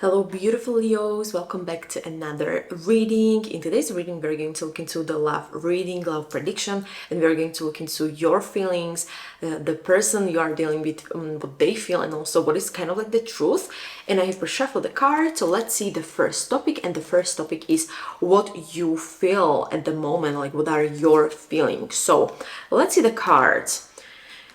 Hello beautiful Leos, welcome back to another reading. In today's reading we're going to look into the love reading, love prediction, and we're going to look into your feelings, the person you are dealing with, what they feel, and also what is kind of like the truth. And I have reshuffled the card, so let's see the first topic. And the first topic is what you feel at the moment, like what are your feelings. So let's see the cards.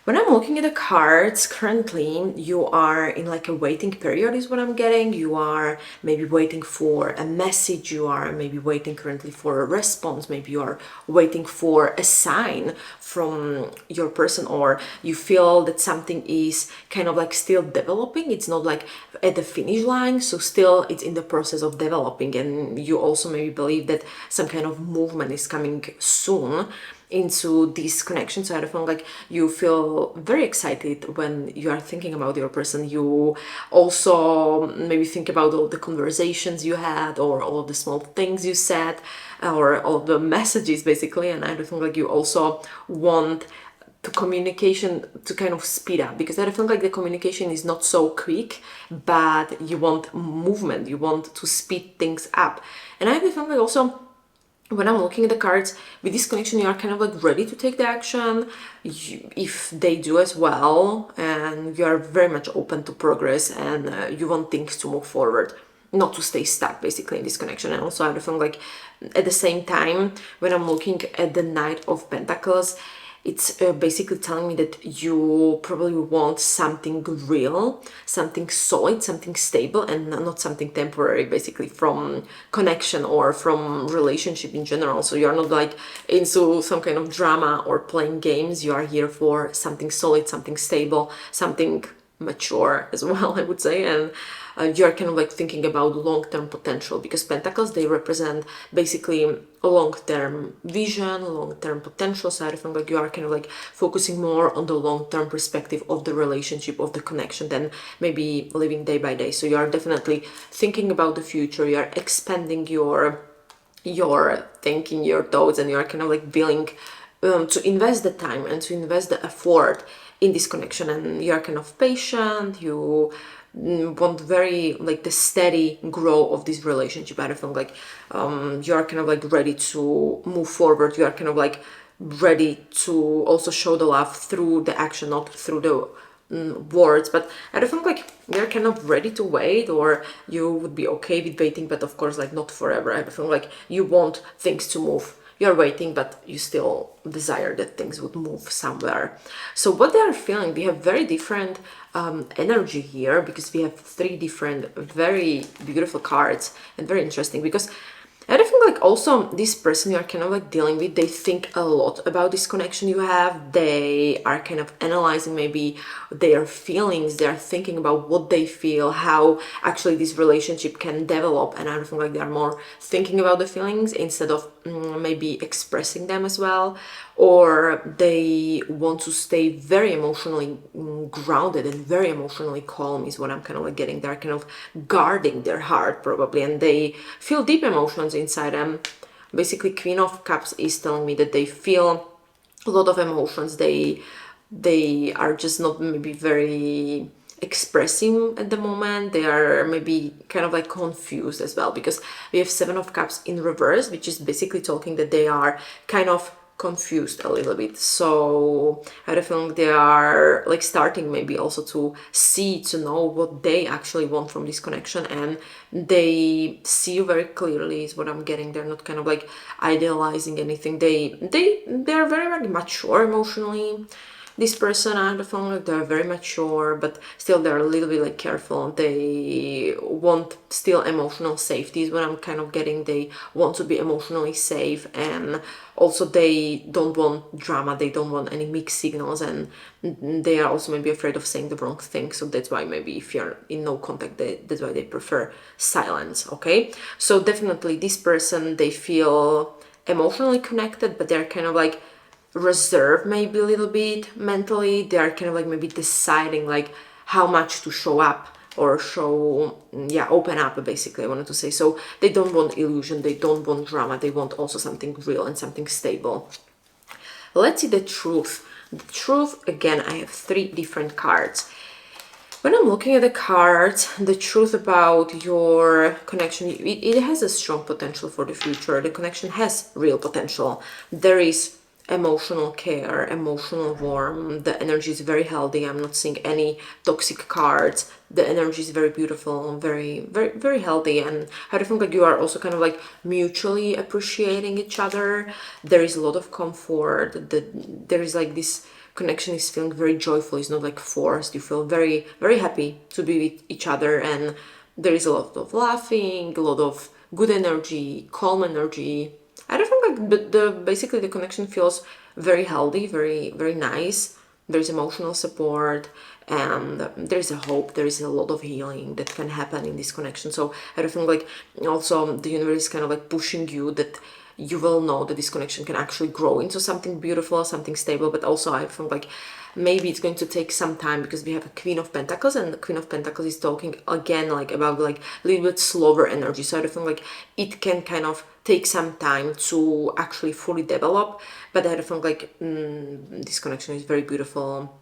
When I'm looking at the cards, currently you are in like a waiting period is what I'm getting. You are maybe waiting for a message, you are maybe waiting currently for a response, maybe you are waiting for a sign from your person, or you feel that something is kind of like still developing. It's not like at the finish line, so still it's in the process of developing, and you also maybe believe that some kind of movement is coming soon into this connection. So I feel like you feel very excited when you are thinking about your person. You also maybe think about all the conversations you had, or all of the small things you said, or all the messages basically. And I feel like you also want the communication to kind of speed up, because I feel like the communication is not so quick, but you want movement, you want to speed things up. And I feel like also when I'm looking at the cards, with this connection, you are kind of like ready to take the action, if they do as well, and you are very much open to progress, and you want things to move forward, not to stay stuck basically in this connection. And also I feel like at the same time, when I'm looking at the Knight of Pentacles, it's basically telling me that you probably want something real, something solid, something stable, and not something temporary, basically, from connection or from relationship in general. So you're not like into some kind of drama or playing games. You are here for something solid, something stable, something mature as well, I would say. And you're kind of like thinking about long-term potential, because Pentacles, they represent basically a long-term vision, long-term potential. So I feel like you are kind of like focusing more on the long-term perspective of the relationship, of the connection, than maybe living day by day. So you are definitely thinking about the future. You are expanding your thinking, your thoughts, and you are kind of like willing to invest the time and to invest the effort in this connection. And you are kind of patient. You want very like the steady growth of this relationship. I feel like you are kind of like ready to move forward. You are kind of like ready to also show the love through the action, not through the words. But I feel like you're kind of ready to wait, or you would be okay with waiting, but of course like not forever. I feel like you want things to move. You're waiting, but you still desire that things would move somewhere. So what they are feeling, we have very different energy here, because we have three different very beautiful cards, and very interesting, because I think like also this person you are kind of like dealing with, they think a lot about this connection you have. They are kind of analyzing maybe their feelings. They are thinking about what they feel, how actually this relationship can develop. And I think like they are more thinking about the feelings instead of maybe expressing them as well. Or they want to stay very emotionally grounded and very emotionally calm is what I'm kind of like getting. They're kind of guarding their heart probably, and they feel deep emotions inside them. Basically, Queen of Cups is telling me that they feel a lot of emotions. They are just not maybe very expressing at the moment. They are maybe kind of like confused as well, because we have Seven of Cups in reverse, which is basically talking that they are kind of confused a little bit. So I think they are like starting maybe also to see, to know what they actually want from this connection, and they see you very clearly is what I'm getting. They're not kind of like idealizing anything. They're very, very mature emotionally. This person, I feel like they're very mature, but still they're a little bit like careful. They want still emotional safety is what I'm kind of getting. They want to be emotionally safe, and also they don't want drama. They don't want any mixed signals, and they are also maybe afraid of saying the wrong thing. So that's why maybe if you're in no contact, that's why they prefer silence. Okay, so definitely this person, they feel emotionally connected, but they're kind of like reserved maybe a little bit mentally. They are kind of like maybe deciding like how much to show up, or open up basically, I wanted to say. So they don't want illusion, they don't want drama, they want also something real and something stable. Let's see the truth. The truth, again, I have three different cards. When I'm looking at the cards, the truth about your connection, it has a strong potential for the future. The connection has real potential. There is emotional care, emotional warmth. The energy is very healthy. I'm not seeing any toxic cards. The energy is very beautiful, very, very, very healthy. And I think like you are also kind of like mutually appreciating each other. There is a lot of comfort. There is like this connection is feeling very joyful. It's not like forced. You feel very, very happy to be with each other, and there is a lot of laughing, a lot of good energy, calm energy. I don't think like the basically the connection feels very healthy, very, very nice. There's emotional support, and there's a hope. There is a lot of healing that can happen in this connection. So I don't think like also the universe is kind of like pushing you that you will know that this connection can actually grow into something beautiful, something stable. But also I feel like maybe it's going to take some time, because we have a Queen of Pentacles, and the Queen of Pentacles is talking again like about like a little bit slower energy. So I feel like it can kind of take some time to actually fully develop. But I feel like this connection is very beautiful.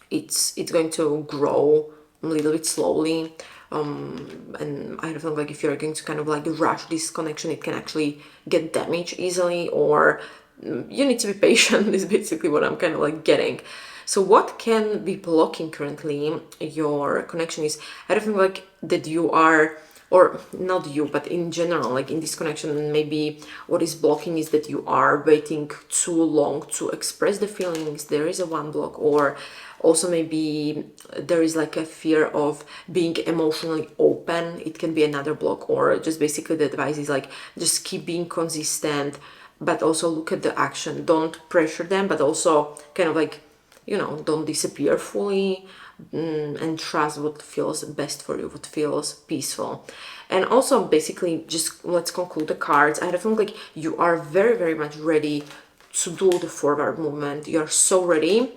It's going to grow a little bit slowly, and I feel like if you're going to kind of like rush this connection, it can actually get damaged easily, or you need to be patient is basically what I'm kind of like getting. So what can be blocking currently your connection is, I feel like that you are, or not you, but in general, like in this connection, maybe what is blocking is that you are waiting too long to express the feelings. There is a one block. Or also maybe there is like a fear of being emotionally open. It can be another block. Or just basically the advice is like, just keep being consistent, but also look at the action. Don't pressure them, but also kind of like, don't disappear fully, and trust what feels best for you, what feels peaceful. And also basically, just let's conclude the cards. I feel like you are very, very much ready to do the forward movement. You're so ready.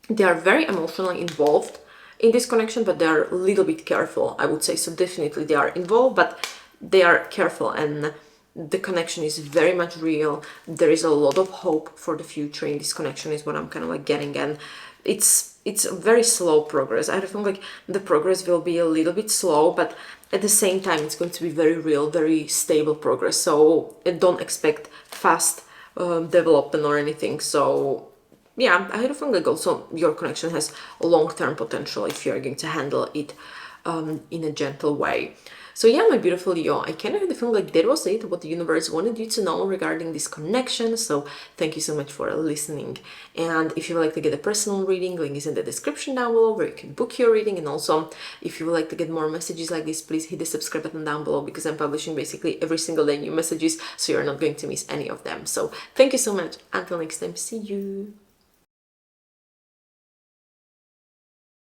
They are very emotionally involved in this connection, but they are a little bit careful, I would say. So definitely they are involved, but they are careful, and the connection is very much real. There is a lot of hope for the future in this connection is what I'm kind of like getting. And it's a very slow progress. I feel like the progress will be a little bit slow, but at the same time it's going to be very real, very stable progress. So don't expect fast development or anything. So yeah, I feel like also your connection has a long-term potential if you're going to handle it in a gentle way. So yeah, my beautiful Leo, I kind of feel like that was it, what the universe wanted you to know regarding this connection. So thank you so much for listening. And if you would like to get a personal reading, link is in the description down below where you can book your reading. And also, if you would like to get more messages like this, please hit the subscribe button down below, because I'm publishing basically every single day new messages, so you're not going to miss any of them. So thank you so much. Until next time, see you.